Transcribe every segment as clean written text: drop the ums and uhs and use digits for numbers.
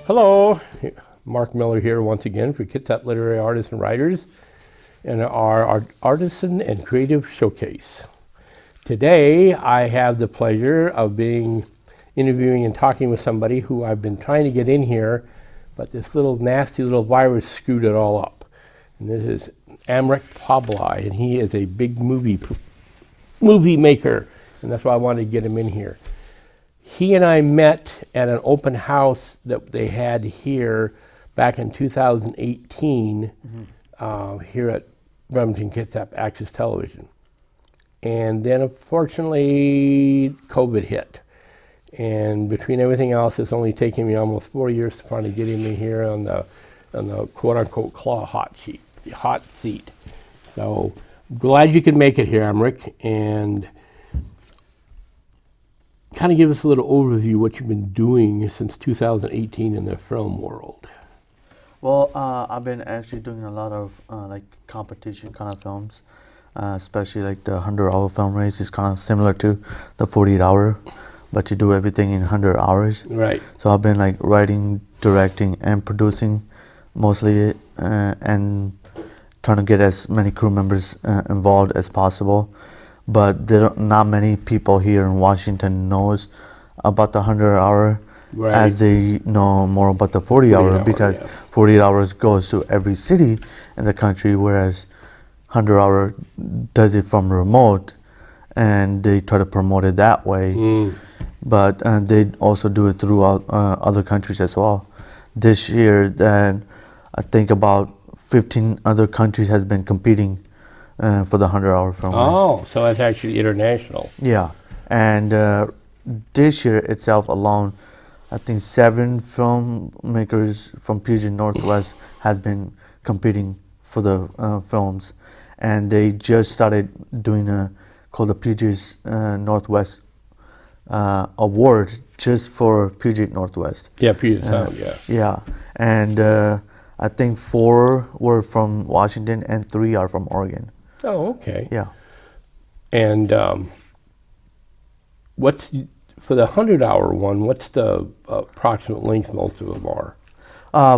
Hello, Mark Miller here once again for Kitsap Literary Artists and Writers and our Artisan and Creative Showcase. Today I have the pleasure of interviewing and talking with somebody who I've been trying to get in here, but this little nasty little virus screwed it all up. And this is Amrik Pabla, and he is a big movie maker, and that's why I wanted to get him in here. He and I met at an open house that they had here back in 2018 here at Remington Kitsap Access Television. And then unfortunately, COVID hit. And between everything else, it's only taken me almost 4 years to finally get him in here on the quote-unquote KLAW hot seat. So glad you could make it here, Amrik, and kind of give us a little overview of what you've been doing since 2018 in the film world. Well, I've been actually doing a lot of like competition kind of films, especially like the 100-hour film race is kind of similar to the 48-hour, but you do everything in 100 hours. Right. So I've been like writing, directing, and producing mostly, and trying to get as many crew members involved as possible. But there are not many people here in Washington knows about the 100-hour as they know more about the 40-hour, because 48 hours goes to every city in the country, whereas 100-hour does it from remote, and they try to promote it that way. But they also do it throughout other countries as well. This year, then I think about 15 other countries has been competing for the 100-hour film race. Oh, so that's actually international. Yeah, and this year itself alone, I think 7 filmmakers from Puget Northwest has been competing for the films, and they just started doing called the Puget Northwest Award just for Puget Northwest. Yeah, Puget Sound, yeah. Yeah, and I think 4 were from Washington and 3 are from Oregon. Oh, okay. Yeah. And what's, for the 100-hour one, what's the approximate length most of them are?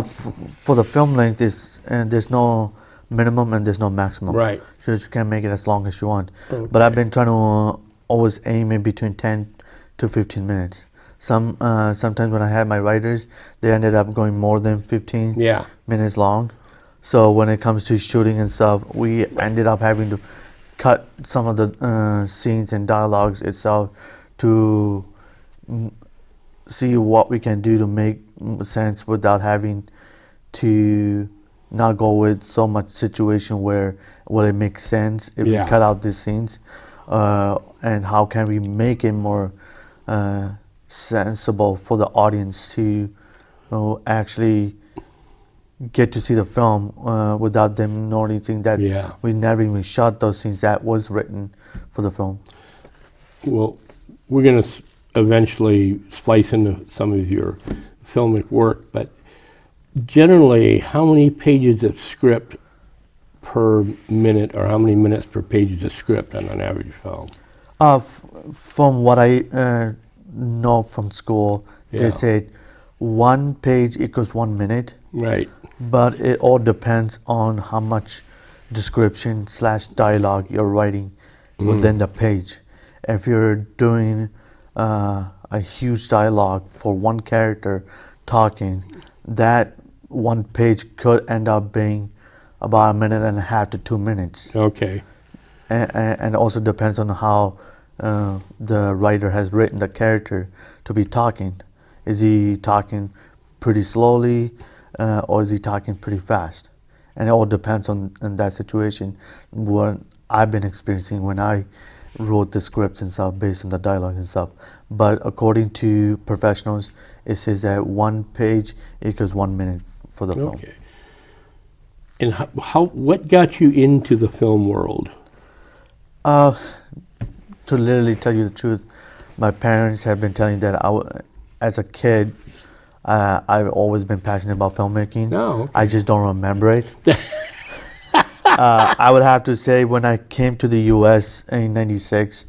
For the film length, there's no minimum and there's no maximum. Right. So you can make it as long as you want. Okay. But I've been trying to always aim in between 10 to 15 minutes. Sometimes when I had my writers, they ended up going more than 15 minutes long. So when it comes to shooting and stuff, we ended up having to cut some of the scenes and dialogues itself to see what we can do to make sense without having to not go with so much situation where will it make sense if we cut out these scenes, and how can we make it more sensible for the audience to actually get to see the film without them noticing that we never even shot those scenes that was written for the film. Well, we're going to eventually splice into some of your filmic work, but generally, how many pages of script per minute, or how many minutes per page of script on an average film? From what I know from school, they said 1 page equals 1 minute. Right. But it all depends on how much description / dialogue you're writing within the page. If you're doing a huge dialogue for one character talking, that 1 page could end up being about 1.5 minutes to 2 minutes. Okay. And also depends on how the writer has written the character to be talking. Is he talking pretty slowly? Or is he talking pretty fast? And it all depends on that situation. What I've been experiencing when I wrote the scripts and stuff based on the dialogue and stuff. But according to professionals, it says that 1 page equals 1 minute for the film. Okay. And what got you into the film world? To literally tell you the truth, my parents have been telling that as a kid, I've always been passionate about filmmaking. Oh, okay. I just don't remember it. I would have to say when I came to the U.S. in '96,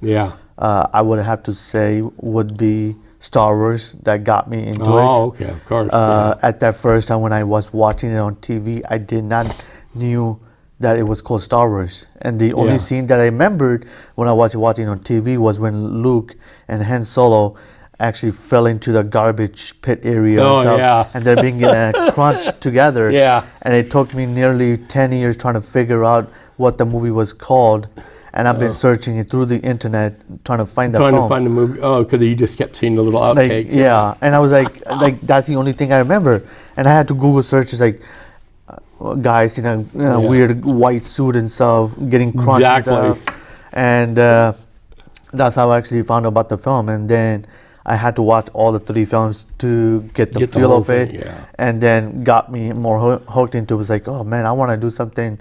I would have to say would be Star Wars that got me into it. Oh, okay, of course. At that first time when I was watching it on TV, I did not knew that it was called Star Wars. And the only Yeah. scene that I remembered when I was watching on TV was when Luke and Han Solo actually fell into the garbage pit area Oh, and stuff, yeah. and they're being crunched together. Yeah. And it took me nearly 10 years trying to figure out what the movie was called. And I've been searching it through the internet, trying to find the Trying film. to find the movie. Oh, because you just kept seeing the little Like, outtakes. yeah, and I was like that's the only thing I remember. And I had to Google searches like guys in a Yeah. weird white suit and stuff getting crunched Exactly. and stuff. And that's how I actually found out about the film. And then I had to watch all the 3 films to get the feel whole of it. thing, yeah. And then got me more hooked into it. Was like, oh man, I want to do something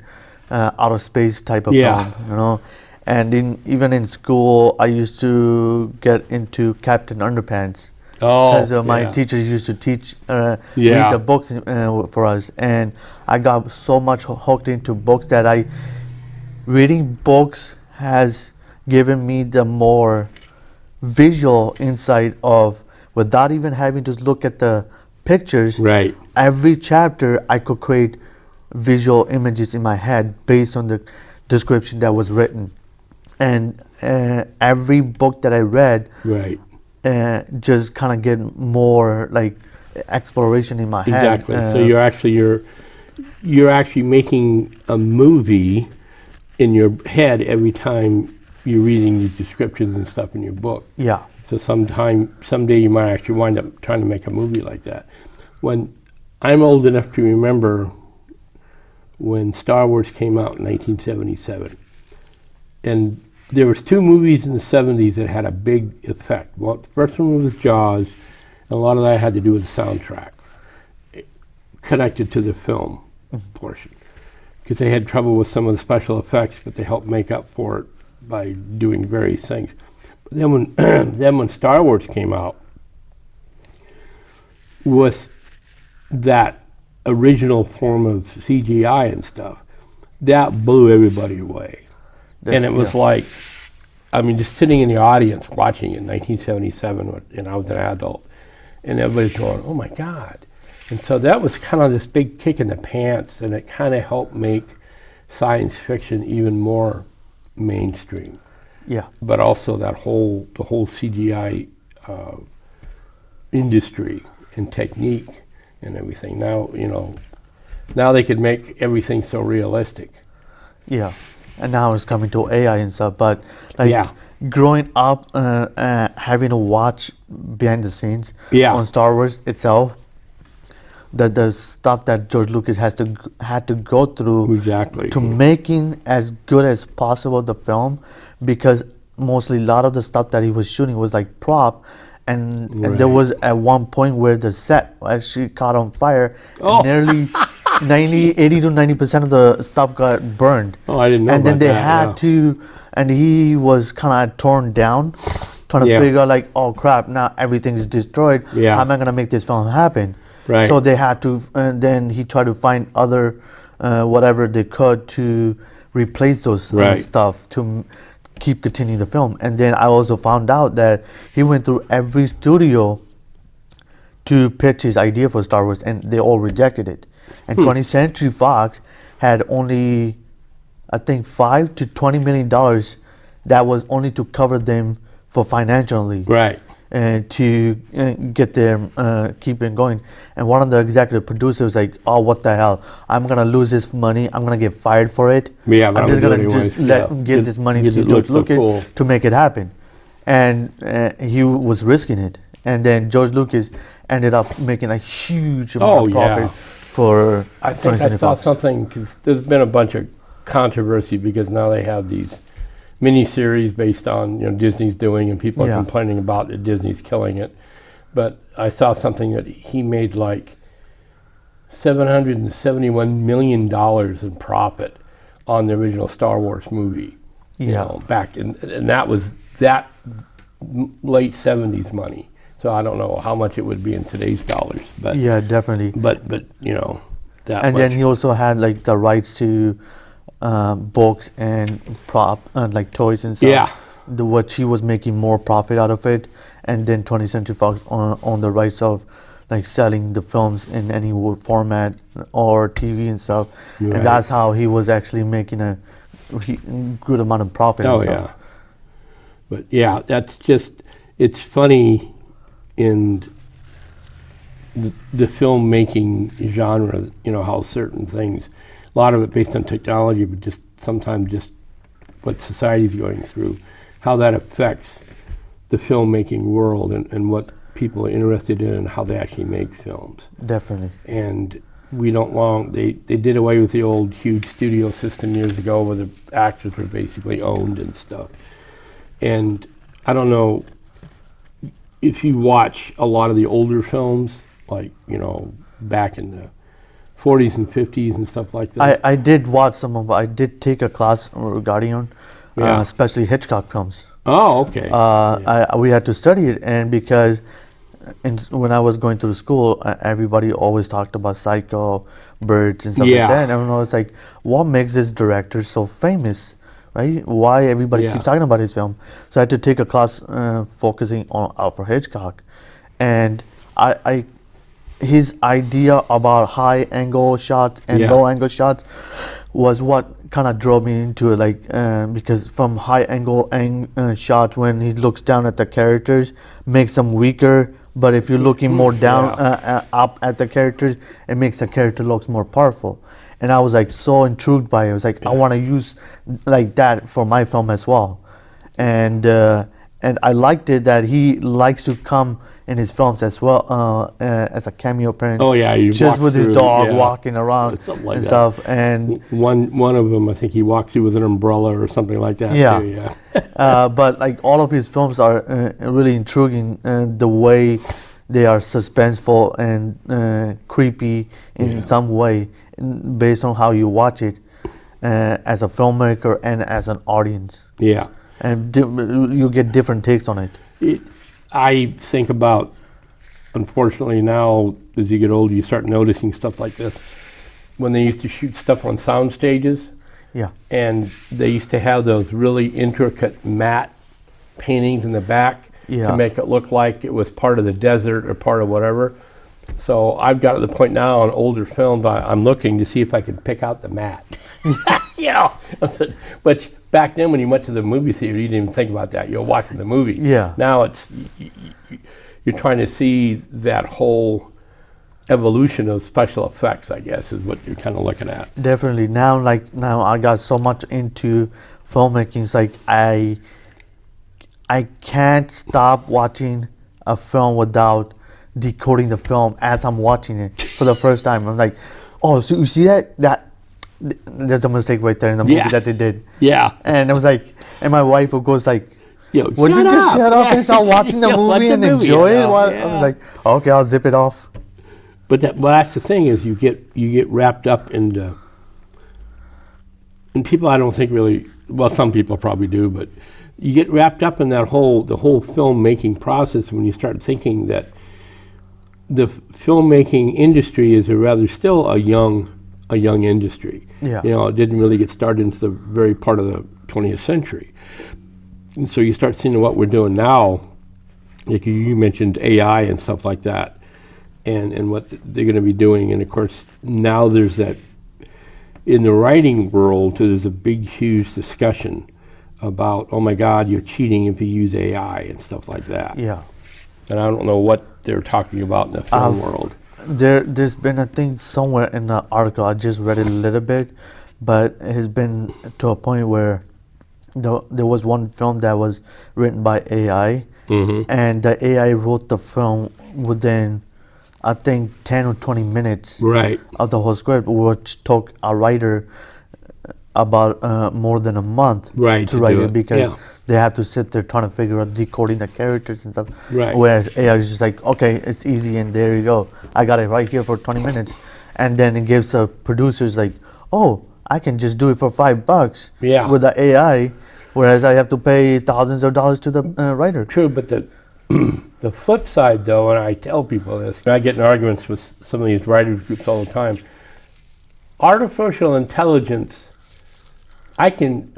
outer space type of Yeah. film, you know. And even in school, I used to get into Captain Underpants Oh, because my yeah. teachers used to teach Yeah. read the books for us, and I got so much hooked into books that reading books has given me the more visual insight of, without even having to look at the pictures. Right. Every chapter I could create visual images in my head based on the description that was written. And every book that I read Right. just kind of get more like exploration in my head. Exactly. So you're actually making a movie in your head every time you're reading these descriptions and stuff in your book. Yeah. So someday you might actually wind up trying to make a movie like that. When I'm old enough to remember when Star Wars came out in 1977, and there was 2 movies in the 70s that had a big effect. Well, the first one was Jaws, and a lot of that had to do with the soundtrack, connected to the film portion, because they had trouble with some of the special effects, but they helped make up for it by doing various things. But then when then when Star Wars came out, with that original form of CGI and stuff, that blew everybody away. And it was like, I mean, just sitting in the audience watching it in 1977, and I was an adult, and everybody's going, oh my God. And so that was kind of this big kick in the pants, and it kind of helped make science fiction even more mainstream. Yeah. But also the whole CGI industry and technique and everything. Now, now they could make everything so realistic. Yeah. And now it's coming to AI and stuff. But like Yeah. growing up, having to watch behind the scenes Yeah. on Star Wars itself, the stuff that George Lucas had to go through Exactly. to making as good as possible the film, because mostly a lot of the stuff that he was shooting was like prop, and there Right. was at one point where the set actually caught on fire. Oh. Nearly 80 to 90% of the stuff got burned. Oh, I didn't know And then about they that, had yeah. to, and he was kind of torn down, trying to Yeah. figure out like, oh crap, now everything is destroyed. Yeah. How am I gonna make this film happen? Right. So they had to, and then he tried to find other, whatever they could to replace those Right. stuff to keep continuing the film. And then I also found out that he went through every studio to pitch his idea for Star Wars, and they all rejected it. And 20th Century Fox had only, I think, $5 to $20 million that was only to cover them for financially. Right. And to get them keep it going. And one of the executive producers was like, oh, what the hell, I'm gonna lose this money, I'm gonna get fired for it. Yeah, but I'm I just would do gonna it just anyways. give Yeah. this money Because to it George looks so Lucas cool. to make it happen. And he was risking it, and then George Lucas ended up making a huge amount of profit yeah. for I think 20th I Century saw Fox. something, because there's been a bunch of controversy because now they have these mini-series based on Disney's doing, and people are Yeah. complaining about that Disney's killing it. But I saw something that he made like $771 million in profit on the original Star Wars movie. Yeah. Back and that was that late 70s money. So I don't know how much it would be in today's dollars, but Yeah, definitely. but that And much. then he also had like the rights to books and prop like toys and stuff. Yeah. what he was making more profit out of it, and then 20th Century Fox on the rights of like selling the films in any format or TV and stuff, Right. and that's how he was actually making a good amount of profit. Oh and stuff. yeah. But yeah, that's just, it's funny in the filmmaking genre, you know, how certain things, a lot of it based on technology, but just sometimes just what society's going through, how that affects the filmmaking world and what people are interested in and how they actually make films. Definitely. And we don't long, they did away with the old huge studio system years ago where the actors were basically owned and stuff. And I don't know if you watch a lot of the older films, like, you know, back in the 40s and 50s and stuff like that. I did watch some of. I did take a class regarding, Yeah. especially Hitchcock films. Oh, okay. We had to study it, and because when I was going through school, everybody always talked about Psycho, Birds, and stuff Yeah. like that. And everyone was like, "What makes this director so famous? Right? Why everybody Yeah. keeps talking about his film?" So I had to take a class focusing on Alfred Hitchcock, and I his idea about high angle shots and Yeah. low angle shots was what kind of drove me into it, like because from high angle shot, when he looks down at the characters, makes them weaker, but if you're looking more down up at the characters, it makes the character looks more powerful. And I was like so intrigued by it. I was like, I want to use like that for my film as well. And I liked it that he likes to come in his films as well as a cameo appearance. Oh, yeah, you just walk with his through, dog yeah. walking around Something like and that. stuff. And One of them, I think he walks through with an umbrella or something like that. Yeah. Too, yeah. but like all of his films are really intriguing, the way they are suspenseful and creepy in some way, based on how you watch it as a filmmaker and as an audience. Yeah. And you get different takes on it. I think about, unfortunately now, as you get older, you start noticing stuff like this. When they used to shoot stuff on sound stages, Yeah. and they used to have those really intricate matte paintings in the back Yeah. to make it look like it was part of the desert or part of whatever. So I've got to the point now on older films, I'm looking to see if I can pick out the matte. You know, but back then when you went to the movie theater, you didn't even think about that. You're watching the movie. Yeah. Now it's you're trying to see that whole evolution of special effects, I guess, is what you're kind of looking at. Definitely. Now I got so much into filmmaking. It's like I can't stop watching a film without decoding the film as I'm watching it for the first time. I'm like, oh, so you see that there's a mistake right there in the movie Yeah. that they did. Yeah. And I was like, and my wife goes like, Yo, would you just shut up and start watching the Yeah, let movie the and movie enjoy it? out, While yeah. I was like, okay, I'll zip it off. But that's the thing is you get wrapped up into, and people I don't think really, well, some people probably do, but you get wrapped up in the whole filmmaking process when you start thinking that the filmmaking industry is still a young industry. Yeah. You know, it didn't really get started into the very part of the 20th century. And so you start seeing what we're doing now, like you mentioned AI and stuff like that, and what they're going to be doing. And of course, now there's that, in the writing world, there's a big, huge discussion about, oh my God, you're cheating if you use AI and stuff like that. Yeah. And I don't know what they're talking about in the film world. There's been a thing somewhere in the article, I just read it a little bit, but it has been to a point where there was one film that was written by AI, and the AI wrote the film within, I think, 10 or 20 minutes Right. of the whole script, which took a writer about more than a month Right, to to write do it, it, because yeah. they have to sit there trying to figure out decoding the characters and stuff. Right. Whereas AI is just like, okay, it's easy and there you go. I got it right here for 20 minutes. And then it gives the producers like, oh, I can just do it for $5 Yeah. with the AI, whereas I have to pay thousands of dollars to the writer. True, but the flip side, though, and I tell people this, and I get in arguments with some of these writers groups all the time, artificial intelligence, I can,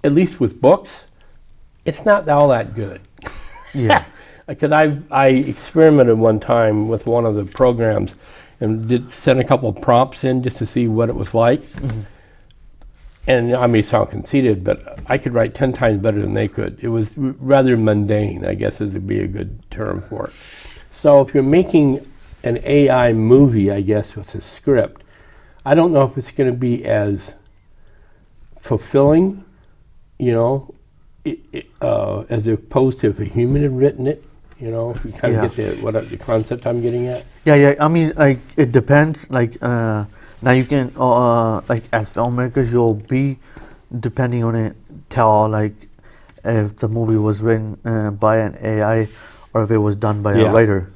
at least with books, it's not all that good. Yeah. Because I experimented one time with one of the programs and did send a couple of prompts in just to see what it was like. And I may sound conceited, but I could write 10 times better than they could. It was rather mundane, I guess would be a good term for it. So if you're making an AI movie, I guess, with a script, I don't know if it's going to be as fulfilling, you know, as opposed to if a human had written it. You know, if you kind of get the concept I'm getting at. Yeah. I mean, like, it depends. Like, now you can, like, as filmmakers, you'll be, depending on it, tell, like, if the movie was written by an AI or if it was done by a writer.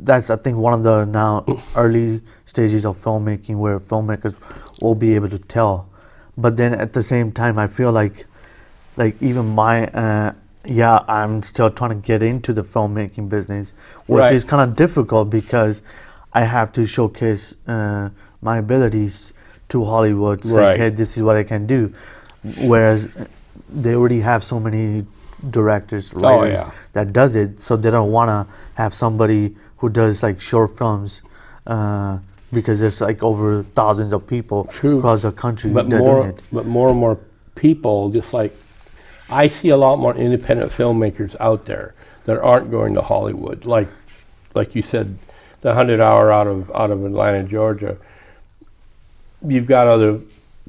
That's, I think, one of the now early stages of filmmaking where filmmakers will be able to tell. But then at the same time, I feel like even my, I'm still trying to get into the filmmaking business, which is kind of difficult because I have to showcase my abilities to Hollywood, saying, hey, this is what I can do. Whereas they already have so many directors, writers that does it, so they don't want to have somebody who does like short films because there's like over thousands of people across the country that doing it. But more and more people, just like I see a lot more independent filmmakers out there that aren't going to Hollywood. Like you said, the 100 Hour out of Atlanta, Georgia. You've got other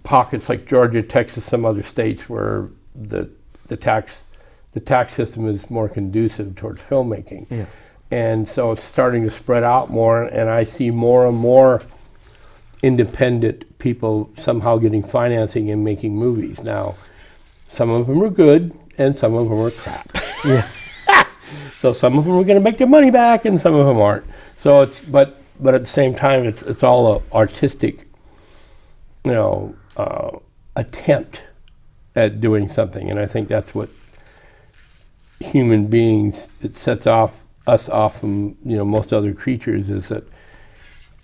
pockets like Georgia, Texas, some other states where the tax system is more conducive towards filmmaking. Yeah. And so it's starting to spread out more, and I see more and more independent people somehow getting financing and making movies. Now, some of them are good, and some of them are crap. Yeah. So some of them are going to make their money back, and some of them aren't. So it's but at the same time, it's all an artistic, attempt at doing something, and I think that's what human beings, it sets us off from most other creatures, is that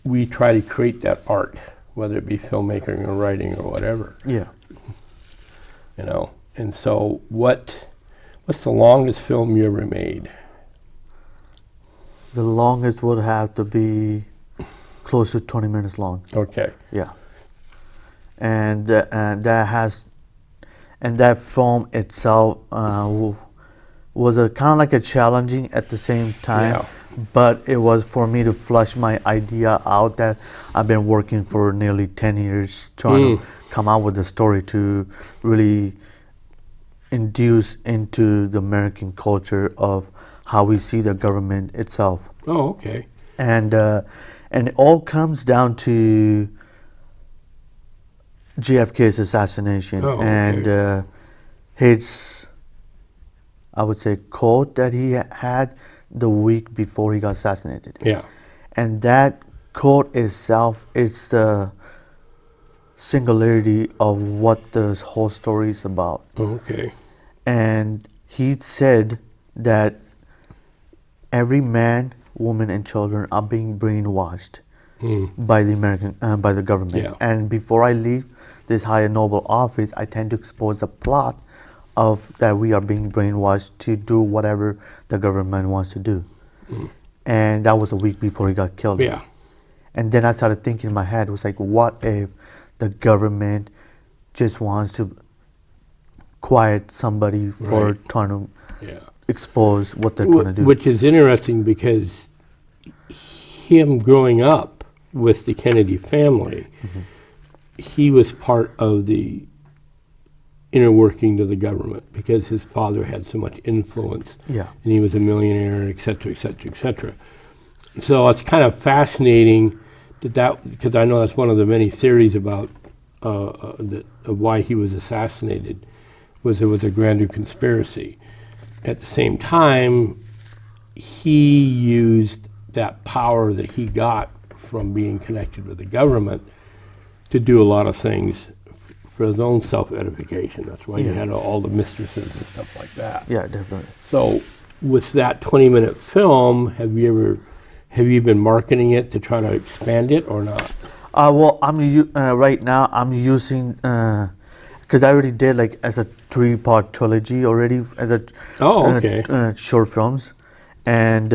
we try to create that art, whether it be filmmaking or writing or whatever. Yeah. And so what's the longest film you ever made? The longest would have to be close to 20 minutes long. Okay. Yeah. And that film itself was a kind of like a challenging at the same time, but it was for me to flush my idea out that I've been working for nearly 10 years trying to come out with a story to really induce into the American culture of how we see the government itself. Oh, okay. And it all comes down to JFK's assassination and his, I would say, quote that he had the week before he got assassinated. Yeah. And that quote itself is the singularity of what this whole story is about. Okay. And he said that every man, woman, and children are being brainwashed by the government. Yeah. And before I leave this high and noble office, I tend to expose the plot of that we are being brainwashed to do whatever the government wants to do. And that was a week before he got killed. Yeah. And then I started thinking in my head, it was like, what if the government just wants to quiet somebody for trying to expose what they're trying to do? Which is interesting because him growing up with the Kennedy family, he was part of the inner working of the government because his father had so much influence. Yeah. And he was a millionaire, et cetera, et cetera, et cetera. So it's kind of fascinating that because I know that's one of the many theories about of why he was assassinated, was there was a grander conspiracy. At the same time, he used that power that he got from being connected with the government to do a lot of things for his own self-edification. That's why he had all the mistresses and stuff like that. Yeah, definitely. So with that 20-minute film, have you been marketing it to try to expand it or not? Well, right now I'm using because I already did like as a 3-part trilogy already as a Okay. short films, and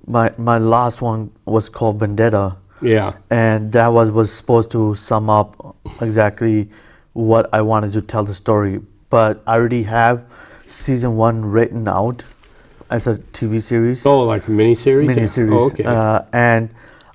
my last one was called Vendetta, Yeah. and that was supposed to sum up exactly what I wanted to tell the story. But I already have season 1 written out as a TV series. Oh, like a miniseries? Miniseries. Oh, okay. And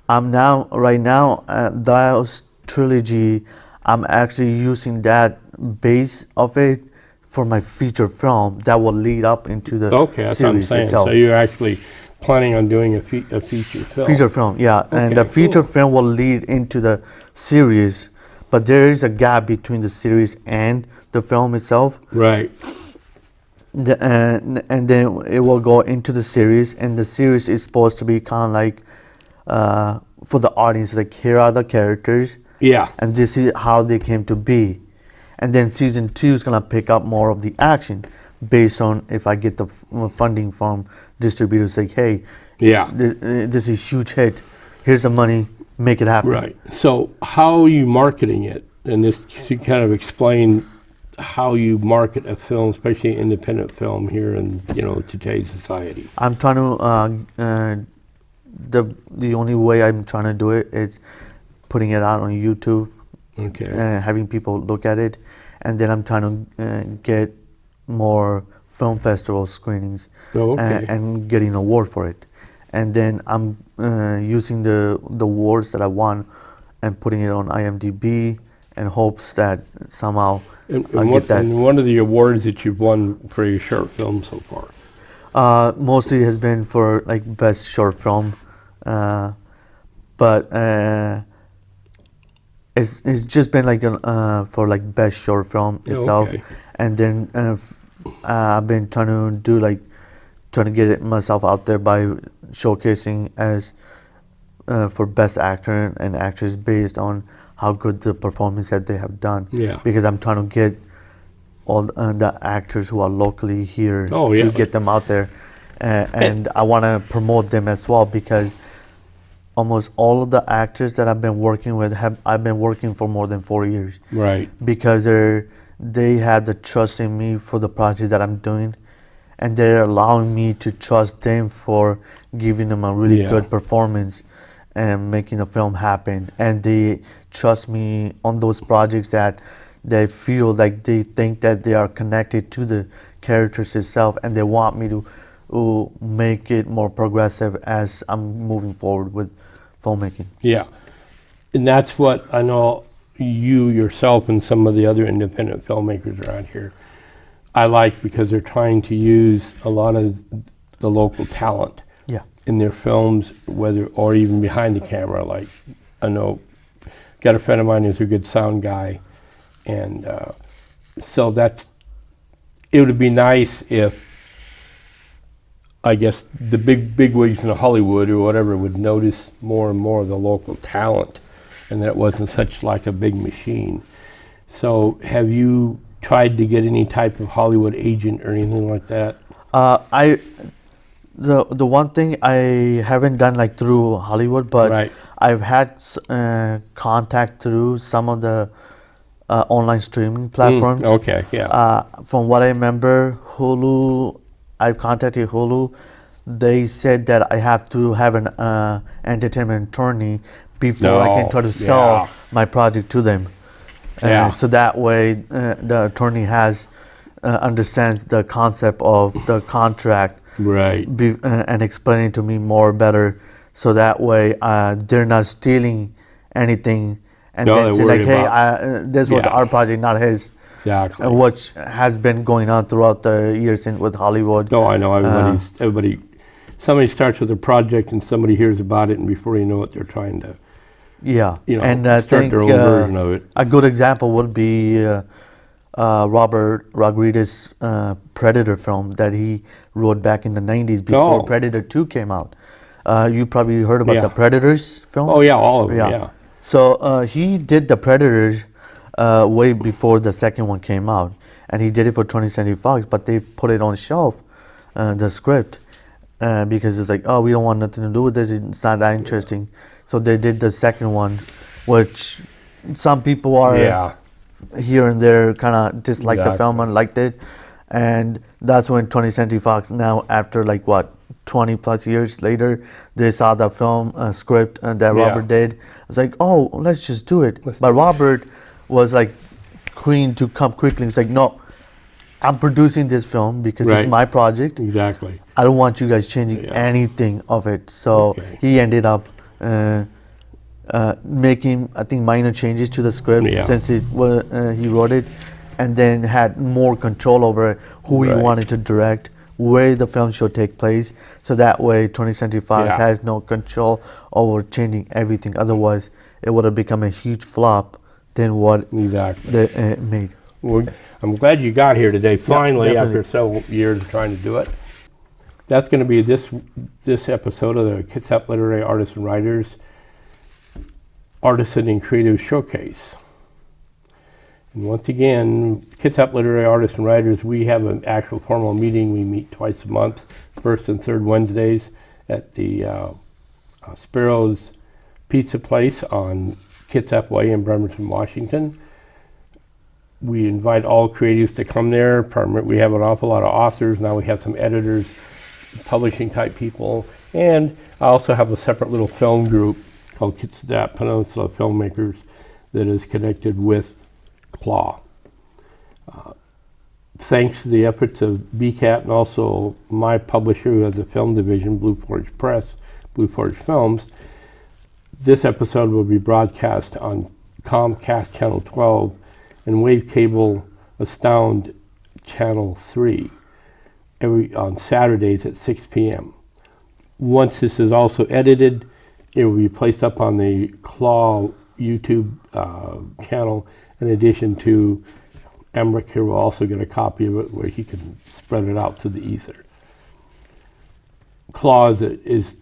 I'm now, right now, that trilogy, I'm actually using that base of it for my feature film that will lead up into the Okay, that's what I'm series saying. itself. So you're actually planning on doing a feature film. Feature film, yeah. And the Okay, feature cool. film will lead into the series, but there is a gap between the series and the film itself. Right. And then it will go into the series, and the series is supposed to be kind of like for the audience, like here are the characters, Yeah. and this is how they came to be. And then season 2 is gonna pick up more of the action based on if I get the funding from distributors, like, hey, Yeah. this is huge hit, here's the money, make it happen. Right. So how are you marketing it? And this to kind of explain how you market a film, especially independent film here in today's society. I'm trying to the only way I'm trying to do it is putting it out on YouTube, Okay. having people look at it, and then I'm trying to get more film festival screenings, Oh, okay. and getting an award for it. And then I'm using the awards that I won and putting it on IMDb in hopes that somehow And, I'll and, get that. and one of the awards that you've won for your short film so far? Mostly has been for like best short film, but it's just been like for like best short film itself, okay. and then I've been trying to get it myself out there by showcasing as for best actor and actress based on how good the performance that they have done. Yeah. Because I'm trying to get all the actors who are locally here Oh, yeah. to get them out there, and I want to promote them as well, because almost all of the actors that I've been working with I've been working for more than 4 years, Right. because they had the trust in me for the project that I'm doing, and they're allowing me to trust them for giving them a really Yeah. good performance and making the film happen. And they trust me on those projects that they feel like they think that they are connected to the characters itself, and they want me to make it more progressive as I'm moving forward with filmmaking. Yeah. And that's what I know you yourself and some of the other independent filmmakers around here I like, because they're trying to use a lot of the local talent Yeah. in their films, whether or even behind the camera. Like, I know, got a friend of mine who's a good sound guy, and so it would be nice if, I guess, the big wigs in Hollywood or whatever would notice more and more of the local talent, and that it wasn't such like a big machine. So have you tried to get any type of Hollywood agent or anything like that? The one thing I haven't done like through Hollywood, but Right. I've had contact through some of the online streaming platforms. Okay, yeah. From what I remember, Hulu, I contacted Hulu. They said that I have to have an entertainment attorney before I can No, try to sell yeah. my project to them. Yeah. So that way, the attorney understands the concept of the contract, Right. and explaining to me more better, so that way they're not stealing anything and No, then they're say like, worried hey, about- this was Yeah. our project, not his. Exactly. Which has been going on throughout the years with Hollywood. No, I know everybody. Somebody starts with a project and somebody hears about it, and before you know it, they're trying to, Yeah, and I start think their own version of it. a good example would be Robert Rodriguez's Predator film that he wrote back in the 90s before Oh. Predator 2 came out. You probably heard about Yeah. the Predators film. Oh yeah, all of them. Yeah. So he did the Predators way before the second one came out, and he did it for 20th Century Fox, but they put it on shelf, the script, because it's like, oh, we don't want nothing to do with this. It's not that interesting. So they did the second one, which some people are Yeah. here and there, kind of disliked the film Exactly. and liked it. And that's when 20th Century Fox, now after like what, 20 plus years later, they saw the film script that Yeah. Robert did. It's like, oh, let's just do it. Let's But do it. Robert was like keen to come quickly. It's like, no, I'm producing this film because Right. it's my project. Exactly. I don't want you guys changing Yeah. anything of it. So Okay. he ended up making, I think, minor changes to the script Yeah. since he wrote it, and then had more control over who he Right. wanted to direct, where the film should take place. So that way, 20th Century Fox Yeah. has no control over changing everything. Otherwise, it would have become a huge flop than what Exactly. they made. Well, I'm glad you got here today, finally, definitely. after several years of trying to do it. That's going to be this episode of the Kitsap Literary Artists and Writers Artisan and Creative Showcase. And once again, Kitsap Literary Artists and Writers, we have an actual formal meeting. We meet twice a month, first and third Wednesdays at the Sparrow's Pizza Place on Kitsap Way in Bremerton, Washington. We invite all creatives to come there. We have an awful lot of authors. Now we have some editors, publishing type people. And I also have a separate little film group called Kitsap Peninsula Filmmakers that is connected with KLAW. Thanks to the efforts of BCAT and also my publisher who has a film division, Blue Forge Press, Blue Forge Films, this episode will be broadcast on Comcast Channel 12 and Wave Cable Astound Channel 3 on Saturdays at 6 p.m. Once this is also edited, it will be placed up on the KLAW YouTube channel. In addition to Amrik here will also get a copy of it where he can spread it out to the ether. KLAW is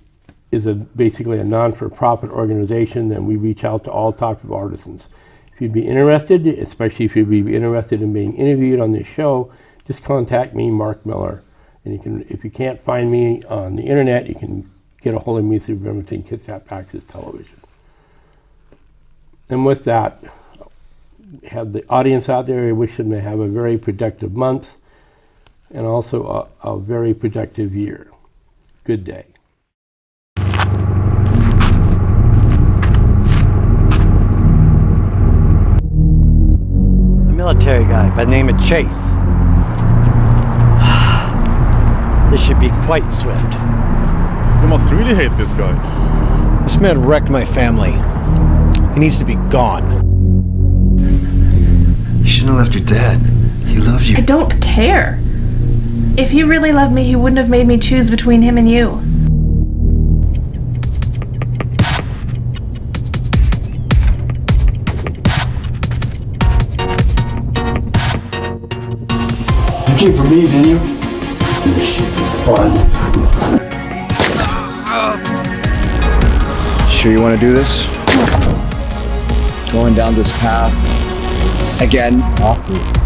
basically a non-for-profit organization, and we reach out to all types of artisans. If you'd be interested, especially if you'd be interested in being interviewed on this show, just contact me, Mark Miller. And you can, if you can't find me on the internet, you can get a hold of me through Bremerton Kitsap Access Television. And with that, have the audience out there, I wish them to have a very productive month and also a very productive year. Good day. A military guy by the name of Chase. This should be quite swift. You must really hate this guy. This man wrecked my family. He needs to be gone. You shouldn't have left your dad. He loves you. I don't care. If he really loved me, he wouldn't have made me choose between him and you. You came for me, didn't you? This shit is fun. Sure you want to do this? Going down this path again? Awful.